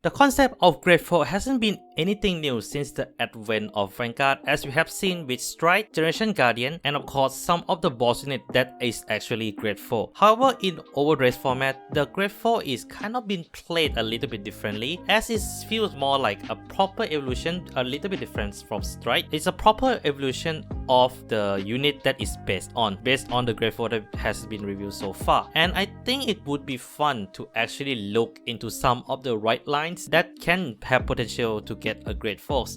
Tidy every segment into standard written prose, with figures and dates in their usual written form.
The concept of Grade 4 hasn't been anything new since the advent of Vanguard, as we have seen with Strike, Generation Guardian, and of course some of the boss unit that is actually Grade 4. However, in overdressed format, the Grade 4 is kind of been played a little bit differently, as it feels more like a proper evolution, a little bit different from Strike. It's a proper evolution of the unit that is based on the Grade 4 that has been reviewed so far. And I think it would be fun to actually look into some of the right lines that can have potential to get a Grade 4.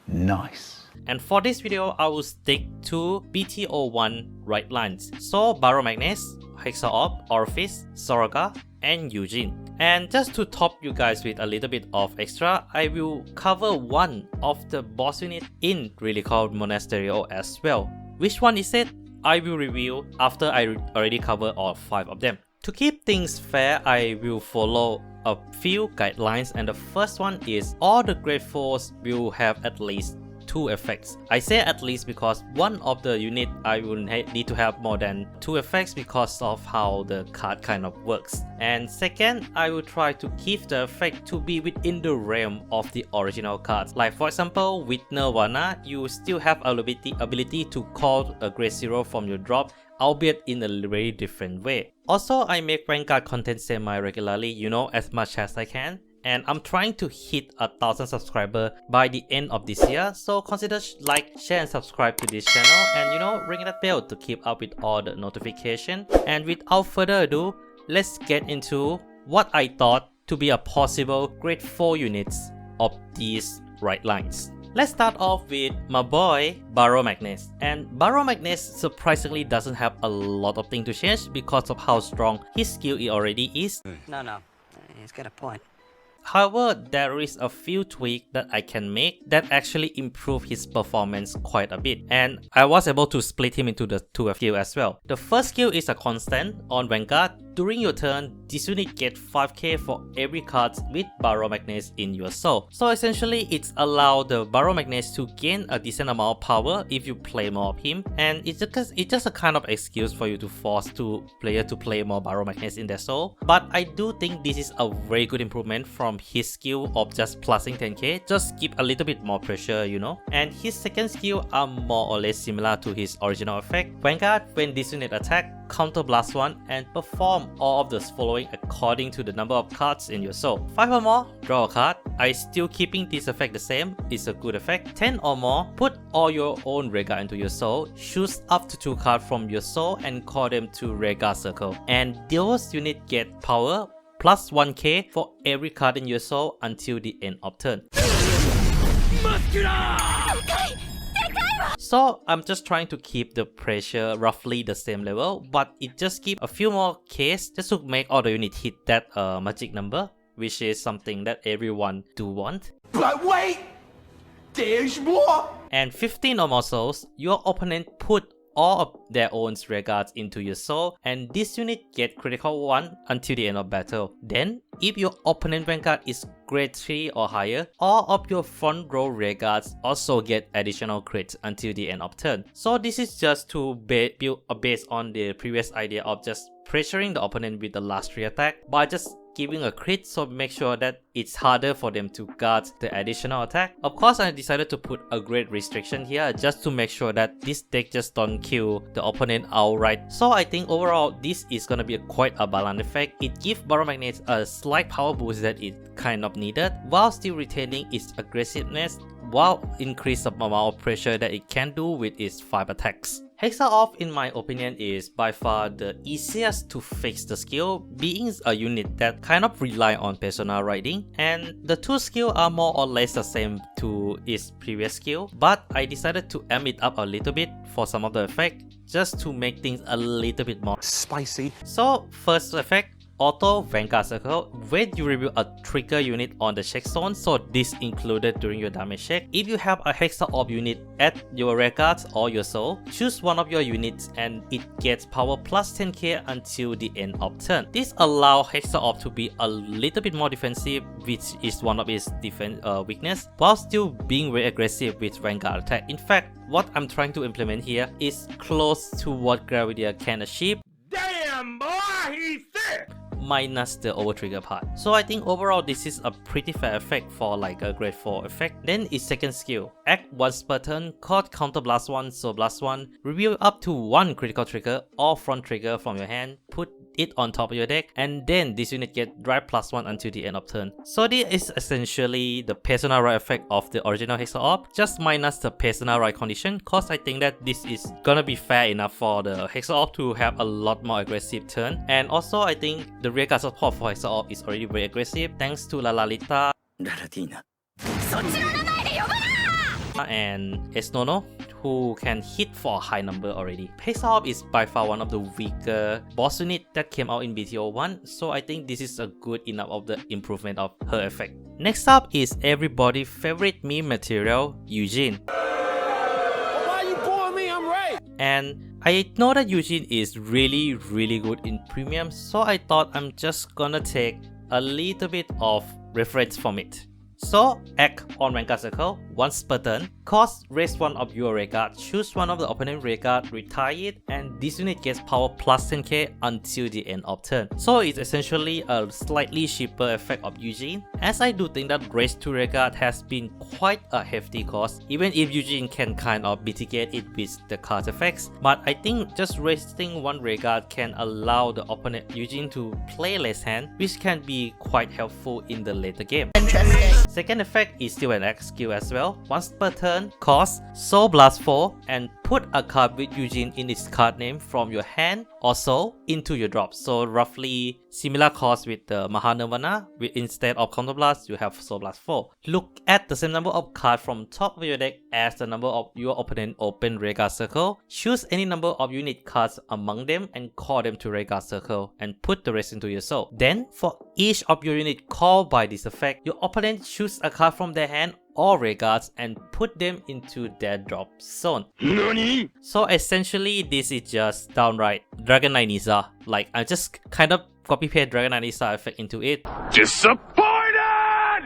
Nice. And for this video, I will stick to DBT01 right lines. So BaroMagnus, Hexaoff, Orifice, Saga, and Eugene. And just to top you guys with a little bit of extra, I will cover one of the boss unit in really called Monasterio as well. Which one is it? I will review after I already cover all 5 of them. To keep things fair, I will follow a few guidelines, and the first one is all the Grade 4s will have at least 2 effects. I say at least because one of the unit I will need to have more than 2 effects because of how the card kind of works. And second, I will try to keep the effect to be within the realm of the original cards. Like for example, with Nirvana, you still have ability to call a Grade 0 from your drop, albeit in a very different way. Also, I make Vanguard content semi-regularly, you know, as much as I can. And I'm trying to hit 1,000 subscribers by the end of this year, so consider like, share and subscribe to this channel, and you know, ring that bell to keep up with all the notifications. And without further ado, let's get into what I thought to be a possible Grade 4 units of these right lines. Let's start off with my boy BaroMagnus. And BaroMagnus surprisingly doesn't have a lot of things to change because of how strong his skill already is. No, he's got a point. However, there is a few tweaks that I can make that actually improve his performance quite a bit, and I was able to split him into the 2 skills as well. The first skill is a constant on Vanguard. During your turn, this unit gets 5k for every card with BaroMagnus in your soul. So essentially, it's allowed the BaroMagnus to gain a decent amount of power if you play more of him, and it's just a kind of excuse for you to force player to play more BaroMagnus in their soul. But I do think this is a very good improvement from his skill of just plussing 10k, just give a little bit more pressure, you know. And his second skill are more or less similar to his original effect. Vanguard, when this unit attack, counter blast 1 and perform all of the following according to the number of cards in your soul. 5 or more, draw a card. I still keeping this effect the same, it's a good effect. 10 or more, put all your own Rega into your soul, choose up to 2 cards from your soul and call them to Rega circle. And those units get power plus 1k for every card in your soul until the end of turn. So I'm just trying to keep the pressure roughly the same level, but it just keep a few more Ks just to make all the units hit that magic number, which is something that everyone do want. But wait, there's more! And 15 or more souls, your opponent put all of their own regards into your soul, and this unit get critical 1 until the end of battle. Then, if your opponent Vanguard is Grade 3 or higher, all of your front row regards also get additional crits until the end of turn. So this is just to build based on the previous idea of just pressuring the opponent with the last 3 attack by just giving a crit, so make sure that it's harder for them to guard the additional attack. Of course, I decided to put a grade restriction here just to make sure that this deck just don't kill the opponent outright. So I think overall this is gonna be quite a balanced effect. It gives BaroMagnus a slight power boost that it kind of needed, while still retaining its aggressiveness, while increase the amount of pressure that it can do with its 5 attacks. Hexaoff, in my opinion, is by far the easiest to fix the skill, being a unit that kind of rely on persona riding, and the 2 skills are more or less the same to its previous skill, but I decided to amp it up a little bit for some of the effect, just to make things a little bit more spicy. So first effect, Auto Vanguard Circle. When you reveal a trigger unit on the check zone, so this included during your damage check. If you have a Hexaoff unit at your records or your soul, choose one of your units and it gets power plus 10k until the end of turn. This allows Hexaoff to be a little bit more defensive, which is one of its weakness, while still being very aggressive with Vanguard attack. In fact, what I'm trying to implement here is close to what Gravidia can achieve. Damn, boy, he's thick! minus the overtrigger part. So I think overall this is a pretty fair effect for like a grade 4 effect. Then its second skill, act once per turn, cause counter blast 1, so blast 1, reveal up to 1 critical trigger or front trigger from your hand, put it on top of your deck, and then this unit get drive +1 until the end of turn. So this is essentially the Persona Right effect of the original Hexaoff, just minus the Persona Right condition, cause I think that this is gonna be fair enough for the Hexaoff to have a lot more aggressive turn. And also I think the rearguard support for Hexaoff is already very aggressive thanks to Lalita and Esnono, who can hit for a high number already. Hexaoff is by far one of the weaker boss unit that came out in BT01, so I think this is a good enough of the improvement of her effect. Next up is everybody's favorite meme material, Eugene. Why you boring me? I'm right. And I know that Eugene is really good in premium, so I thought I'm just gonna take a little bit of reference from it. So, act on Vanguard Circle once per turn, cause raise one of your rearguard, choose one of the opponent rearguard, retire it, and this unit gets power plus 10k until the end of turn. So it's essentially a slightly cheaper effect of Eugene, as I do think that raise 2 rearguard has been quite a hefty cost, even if Eugene can kind of mitigate it with the card effects. But I think just raising 1 rearguard can allow the opponent Eugene to play less hand, which can be quite helpful in the later game. Interesting. Second effect is still an X skill as well. Once per turn, cost Soul Blast 4 and put a card with Eugene in its card name from your hand or so into your drop. So roughly similar cost with the Mahanirvana. Instead of Counter Blast, you have Soul Blast 4. Look at the same number of cards from top of your deck as the number of your opponent open rearguard circle. Choose any number of unit cards among them and call them to rearguard circle and put the rest into your soul. Then for each of your unit called by this effect, your opponent choose a card from their hand or rearguards and put them into their drop zone. Nani? So essentially this is just downright Dragon Knight Nisa. Like I just kind of copy paste Dragon Knight Nisa effect into it. Disappointed!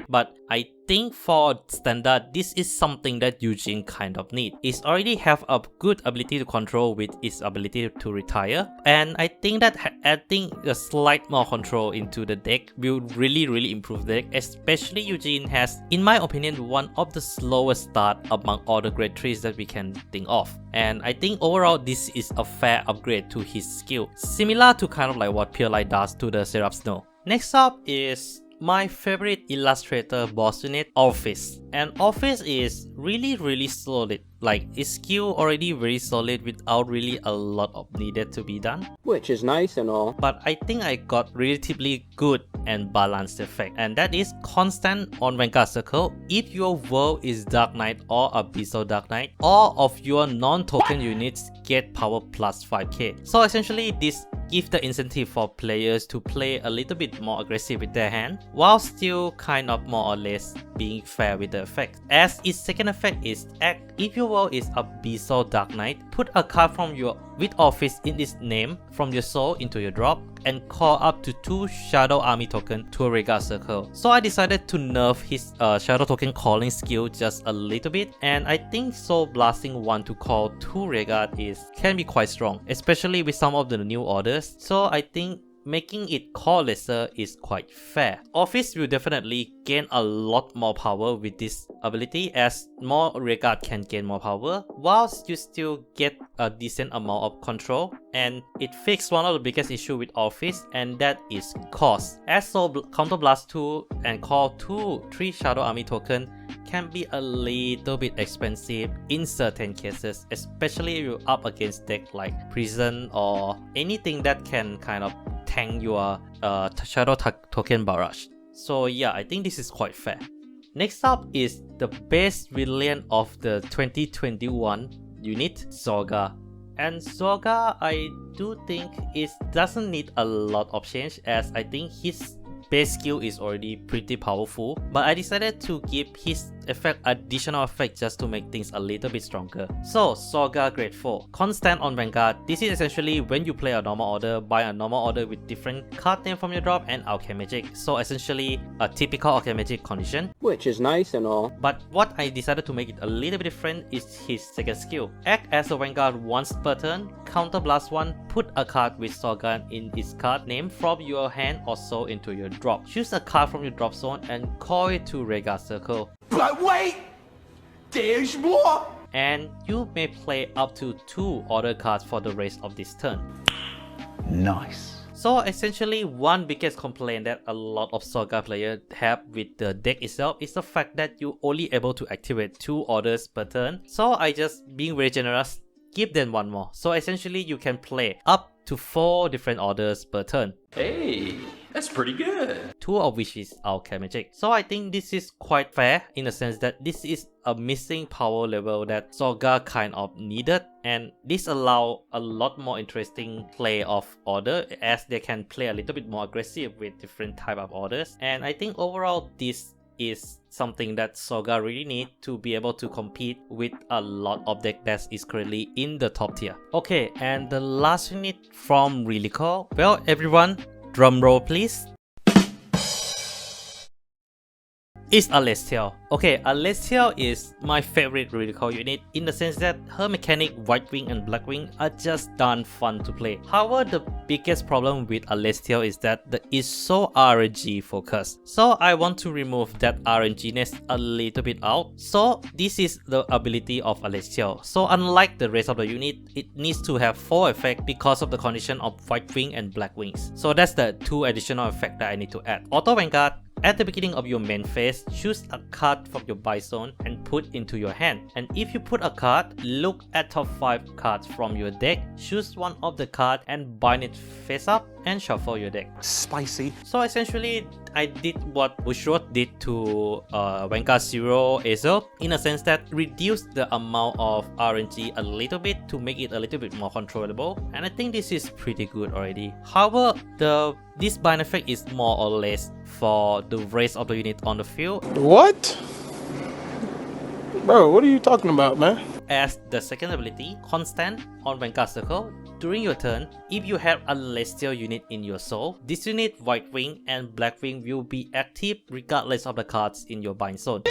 But I think for standard, this is something that Eugene kind of need. It already have a good ability to control with its ability to retire, and I think that adding a slight more control into the deck will really improve the deck. Especially Eugene has, in my opinion, one of the slowest start among all the grade 3s that we can think of. And I think overall this is a fair upgrade to his skill, similar to kind of like what Pure Light does to the Seraph Snow. Next up is my favorite illustrator boss unit, Office. And Office is really solid. Like its skill already very solid without really a lot of needed to be done. Which is nice and all. But I think I got relatively good and balanced effect, and that is constant on Vanguard Circle. If your world is Dark Knight or Abyssal Dark Knight, all of your non-token units get power plus 5k. So essentially this gives the incentive for players to play a little bit more aggressive with their hand, while still kind of more or less being fair with the effect. As its second effect is act. If your world is Abyssal Dark Knight, put a card from your with Office in its name from your soul into your drop and call up to 2 Shadow Army token to a rearguard circle. So I decided to nerf his Shadow token calling skill just a little bit, and I think Soul Blasting 1 to call 2 rearguard can be quite strong, especially with some of the new orders. So I think making it call lesser is quite fair. Office will definitely gain a lot more power with this ability, as more rearguard can gain more power whilst you still get a decent amount of control, and it fixed one of the biggest issue with Office, and that is cost. As Soul Counter Blast 2 and call 3 Shadow Army token can be a little bit expensive in certain cases, especially if you're up against deck like Prison or anything that can kind of tank your Shadow token barrage. So yeah, I think this is quite fair. Next up is the best villain of the 2021 unit, Saga. And Saga, I do think it doesn't need a lot of change, as I think his base skill is already pretty powerful, but I decided to give his effect, additional effect just to make things a little bit stronger. So Saga grade 4, constant on Vanguard. This is essentially when you play a normal order, buy a normal order with different card name from your drop and Alchemy Magic. So essentially a typical Alchemy Magic condition. Which is nice and all. But what I decided to make it a little bit different is his second skill. Act as a Vanguard once per turn, counter blast 1, put a card with Saga in its card name from your hand or so into your drop. Choose a card from your drop zone and call it to Regard Circle. But wait! There's more! And you may play up to 2 order cards for the rest of this turn. Nice. So essentially, one biggest complaint that a lot of Saga players have with the deck itself is the fact that you're only able to activate 2 orders per turn. So I just, being very generous, give them 1 more. So essentially you can play up to 4 different orders per turn. Hey, that's pretty good. 2 of which is Alchemy Magic. So I think this is quite fair in the sense that this is a missing power level that Saga kind of needed, and this allows a lot more interesting play of order as they can play a little bit more aggressive with different type of orders. And I think overall this is something that Saga really need to be able to compete with a lot of deck that is currently in the top tier. Okay, and the last unit from Really Cool. Well, everyone, drum roll please. Is Alestial. Okay, Alestial is my favorite Really Cool unit in the sense that her mechanic White Wing and Black Wing are just darn fun to play. However, the biggest problem with Alestial is that it is so RNG focused. So I want to remove that RNG-ness a little bit out. So this is the ability of Alestial. So unlike the rest of the unit, it needs to have 4 effects because of the condition of White Wing and Black Wings. So that's the 2 additional effects that I need to add. Auto Vanguard. At the beginning of your main phase, choose a card from your buy zone and put into your hand. And if you put a card, look at top 5 cards from your deck, choose one of the cards and bind it face up and shuffle your deck. Spicy. So essentially, I did what Bushroth did to Vanguard Zero Azel in a sense that reduced the amount of RNG a little bit to make it a little bit more controllable, and I think this is pretty good already. However, this bind effect is more or less for the rest of the unit on the field. What? Bro, what are you talking about, man? As the second ability, constant on Vanguard Circle. During your turn, if you have a Celestial unit in your soul, this unit White Wing and Black Wing will be active regardless of the cards in your bind zone.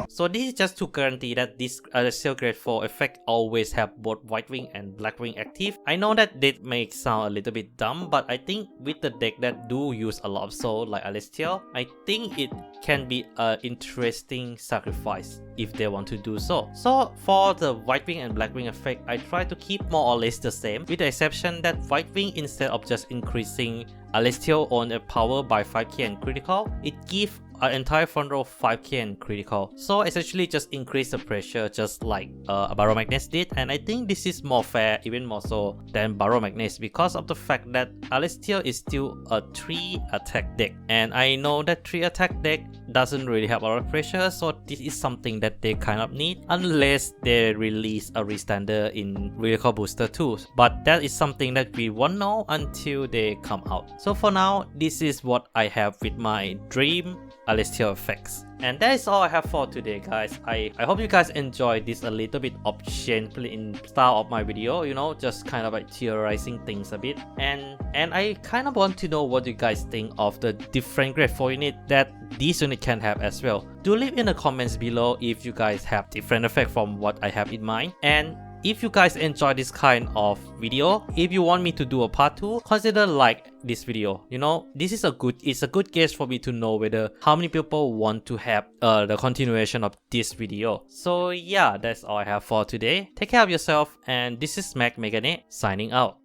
So this is just to guarantee that this Celestial grade 4 effect always have both White Wing and Black Wing active. I know that that may sound a little bit dumb, but I think with the deck that do use a lot of soul like Celestial, I think it can be an interesting sacrifice if they want to do so. So for the White Wing and Black Wing effect, I try to keep more or less the same, with the exception that White Wing, instead of just increasing Celestial on a power by 5k and critical, it gives an entire front row 5k and critical. So essentially just increase the pressure just like BaroMagnus did, and I think this is more fair, even more so than BaroMagnus, because of the fact that Celestial is still a 3 attack deck, and I know that 3 attack deck doesn't really have a lot of pressure, so this is something that they kind of need unless they release a restander in Vehicle Booster 2, but that is something that we won't know until they come out. So for now, this is what I have with my dream Celestial effects. And that is all I have for today, guys. I hope you guys enjoyed this a little bit option in style of my video, you know, just kind of like theorizing things a bit. And I kind of want to know what you guys think of the different grade 4 unit that this unit can have as well. Do leave in the comments below if you guys have different effect from what I have in mind. And if you guys enjoy this kind of video, if you want me to do a part 2, consider like this video. You know, this is it's a good gauge for me to know whether how many people want to have the continuation of this video. So yeah, that's all I have for today. Take care of yourself, and this is BaroMagnus signing out.